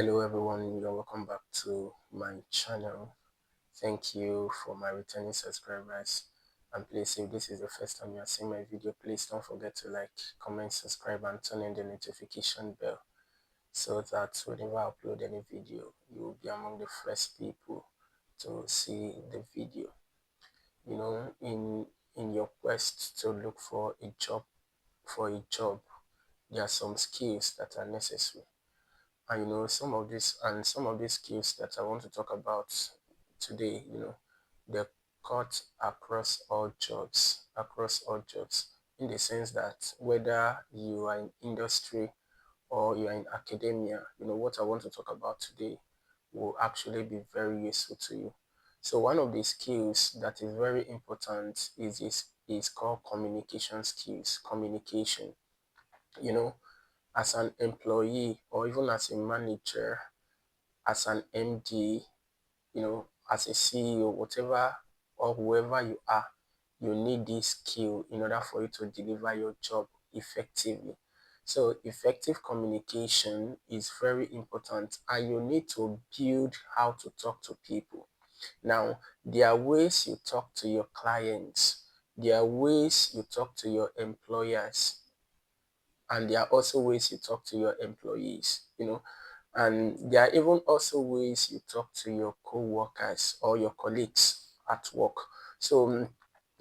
Hello everyone, you're welcome back to my channel. Thank you for my returning subscribers. And please, if this is the first time you are seeing my video, please don't forget to like, comment, subscribe, and turn on the notification bell so that whenever I upload any video, you will be among the first people to see the video. You know, in your quest to look for a job, there are some skills that are necessary. And some of these skills that I want to talk about today, they're cut across all jobs, in the sense that whether you are in industry or you are in academia, what I want to talk about today will actually be very useful to you. So one of the skills that is very important is called communication skills. Communication. You know, as an employee or even as a manager, as an MD, as a CEO, whatever or whoever you are, you need this skill in order for you to deliver your job effectively. So effective communication is very important, and you need to build how to talk to people. Now, there are ways you talk to your clients, there are ways you talk to your employers, and there are also ways you talk to your employees, and there are even also ways you talk to your co-workers or your colleagues at work. So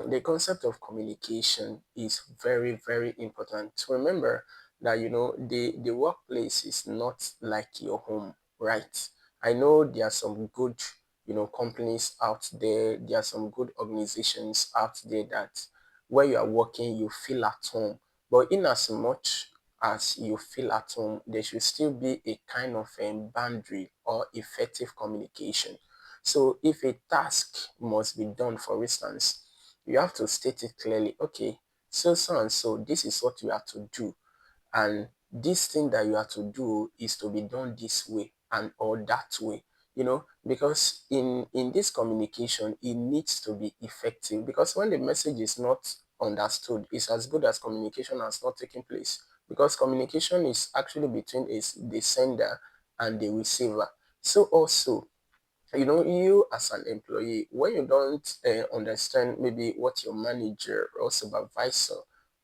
the concept of communication is very, very important. Remember that the workplace is not like your home, right? I know there are some good companies out there, there are some good organizations out there that where you are working you feel at home, but in as much as you feel at home, there should still be a kind of boundary or effective communication. So if a task must be done, for instance, you have to state it clearly. Okay, so and so, this is what you have to do, and this thing that you have to do is to be done this way and or that way. Because in this communication it needs to be effective, because when the message is not understood, it's as good as communication has not taken place, because communication is actually between the sender and the receiver. So also, you as an employee, when you don't understand maybe what your manager or supervisor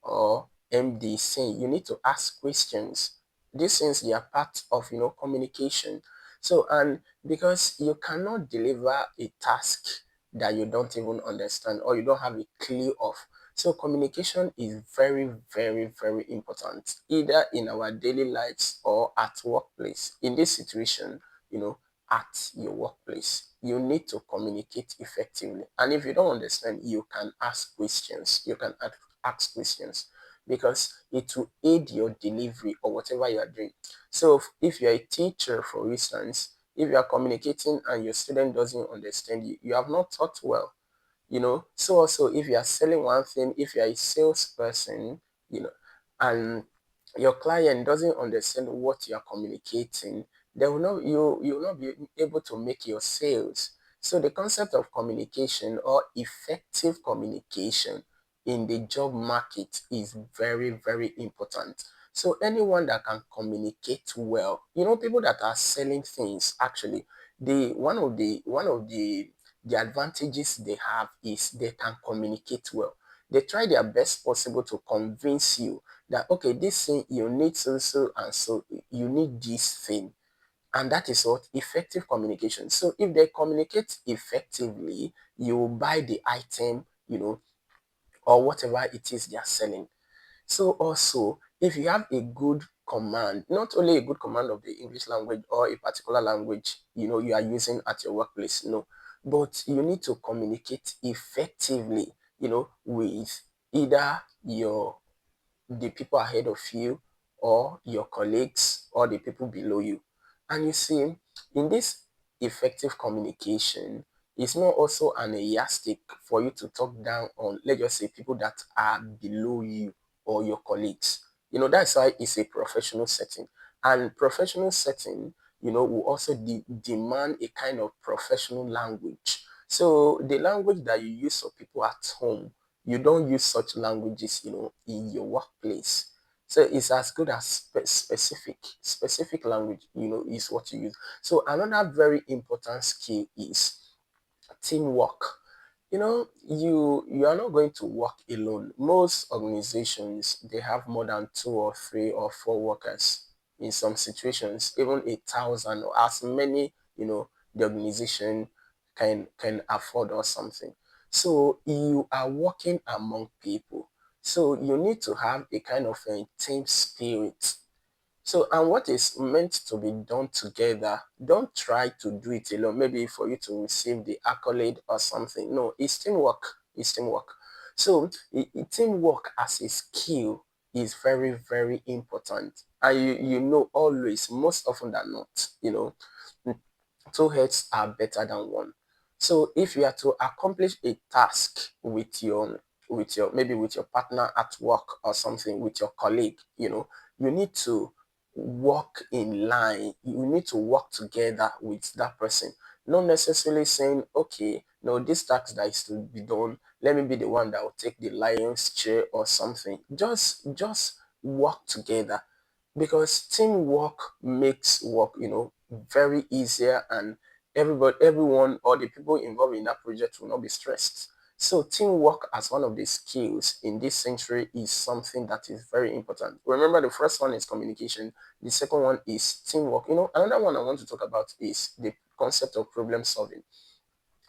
or MD is saying, you need to ask questions. These things, they are part of communication. So, and because you cannot deliver a task that you don't even understand or you don't have a clue of. So communication is very, very, very important, either in our daily lives or at workplace. In this situation, you know at your workplace, you need to communicate effectively. And if you don't understand, you can ask questions. Ask questions, because it will aid your delivery or whatever you are doing. So if you're a teacher, for instance, if you are communicating and your student doesn't understand you, you have not taught well. So also, if you are selling one thing, if you are a salesperson, and your client doesn't understand what you are communicating, they will not you will not be able to make your sales. So the concept of communication or effective communication in the job market is very, very important. So anyone that can communicate well, people that are selling things, actually, the one of the advantages they have is they can communicate well. They try their best possible to convince you that, okay, this thing you need so and so, you need this thing. And that is what effective communication. So if they communicate effectively, you will buy the item, or whatever it is they are selling. So also, if you have a good command, not only a good command of the English language or a particular language, you are using at your workplace, no, but you need to communicate effectively, with either the people ahead of you or your colleagues or the people below you. And you see, in this effective communication, it's not also an yardstick for you to talk down on, let's just say, people that are below you or your colleagues. That's why it's a professional setting. And professional setting, will also demand a kind of professional language. So the language that you use for people at home, you don't use such languages, in your workplace. So it's as good as specific language, is what you use. So another very important skill is teamwork. You are not going to work alone. Most organizations, they have more than two or three or four workers. In some situations, even 1,000, or as many, the organization can afford or something. So you are working among people, so you need to have a kind of a team spirit. So, and what is meant to be done together, don't try to do it alone, maybe for you to receive the accolade or something. No, it's teamwork. It's teamwork. So, teamwork as a skill is very, very important. And you know, always, most often than not, two heads are better than one. So if you are to accomplish a task with your maybe with your partner at work or something, with your colleague, you need to work in line. You need to work together with that person. Not necessarily saying, okay, no, this task that is to be done, let me be the one that will take the lion's chair or something. Just work together, because teamwork makes work, very easier, and everyone, or the people involved in that project will not be stressed. So teamwork as one of the skills in this century is something that is very important. Remember, the first one is communication, the second one is teamwork. Another one I want to talk about is the concept of problem solving.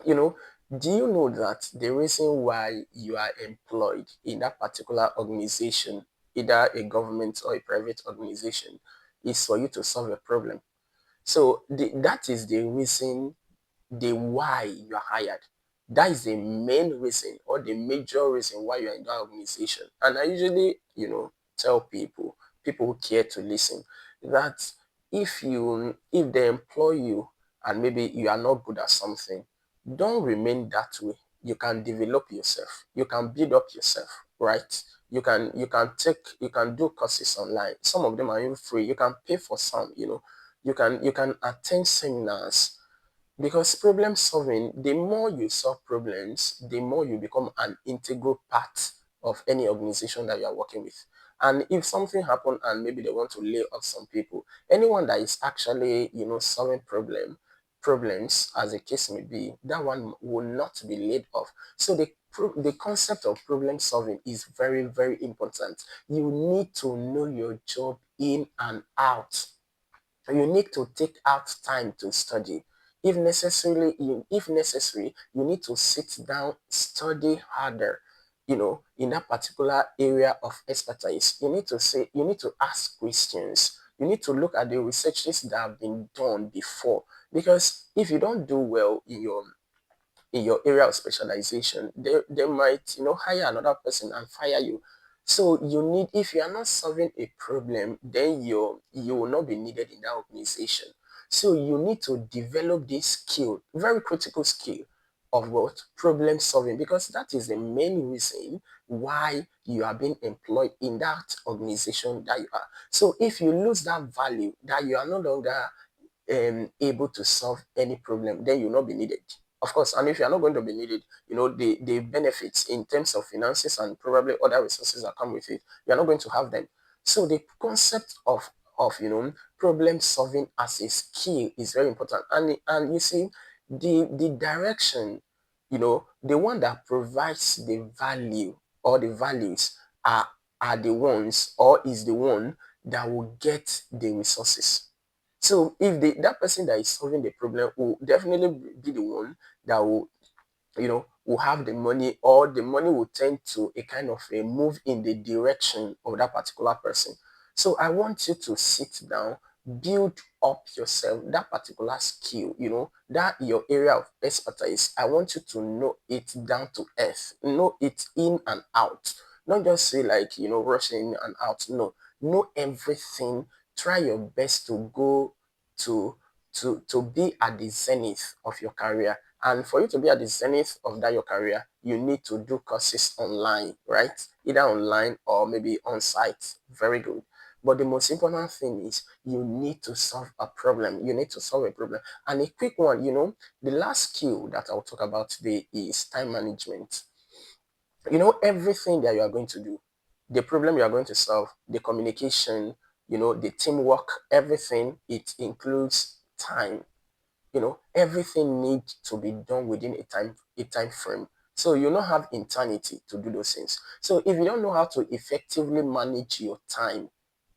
you know do you know that the reason why you are employed in that particular organization, either a government or a private organization, is for you to solve a problem? So that is the reason, the why you are hired. That is the main reason, or the major reason why you are in that organization. And I usually, tell people who care to listen, that if they employ you and maybe you are not good at something, don't remain that way. You can develop yourself. You can build up yourself, right? You can do courses online. Some of them are even free. You can pay for some. You can attend seminars, because problem solving, the more you solve problems, the more you become an integral part of any organization that you are working with. And if something happened and maybe they want to lay off some people, anyone that is actually, solving problems, as the case may be, that one will not be laid off. So the concept of problem solving is very, very important. You need to know your job in and out. You need to take out time to study. If necessary, you need to sit down, study harder, in that particular area of expertise. You need to ask questions. You need to look at the researches that have been done before. Because if you don't do well in your area of specialization, they might, hire another person and fire you. So if you are not solving a problem, then you will not be needed in that organization. So you need to develop this skill, very critical skill, of what? Problem solving, because that is the main reason why you are being employed in that organization that you are. So if you lose that value, that you are no longer able to solve any problem, then you'll not be needed. Of course, and if you're not going to be needed, the benefits in terms of finances and probably other resources that come with it, you're not going to have them. So the concept of problem solving as a skill is very important. And you see, the direction, the one that provides the value, or the values, are the ones, or is the one that will get the resources. So if that person that is solving the problem will definitely be the one that will have the money, or the money will tend to a kind of a move in the direction of that particular person. So I want you to sit down, build up yourself, that particular skill, that your area of expertise. I want you to know it down to earth, know it in and out. Not just say, like, rush in and out. No, know everything. Try your best to go to to be at the zenith of your career. And for you to be at the zenith of that your career, you need to do courses online, right? Either online or maybe on site. Very good. But the most important thing is you need to solve a problem. You need to solve a problem. And a quick one, the last skill that I'll talk about today is time management. Everything that you are going to do, the problem you are going to solve, the communication, the teamwork, everything, it includes time. Everything needs to be done within a time frame. So you don't have eternity to do those things. So if you don't know how to effectively manage your time,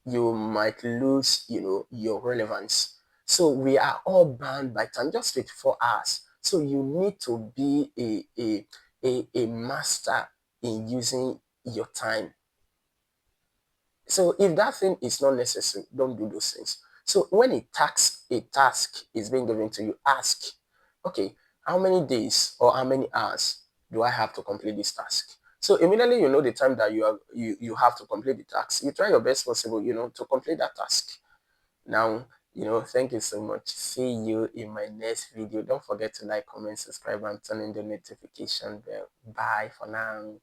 you might lose, your relevance. So we are all bound by time, just 24 hours. So you need to be a master in using your time. So if that thing is not necessary, don't do those things. So when a task is being given to you, ask, okay, how many days or how many hours do I have to complete this task? So immediately you know the time that you have to complete the task. You try your best possible, to complete that task. Now, thank you so much. See you in my next video. Don't forget to like, comment, subscribe, and turn on the notification bell. Bye for now.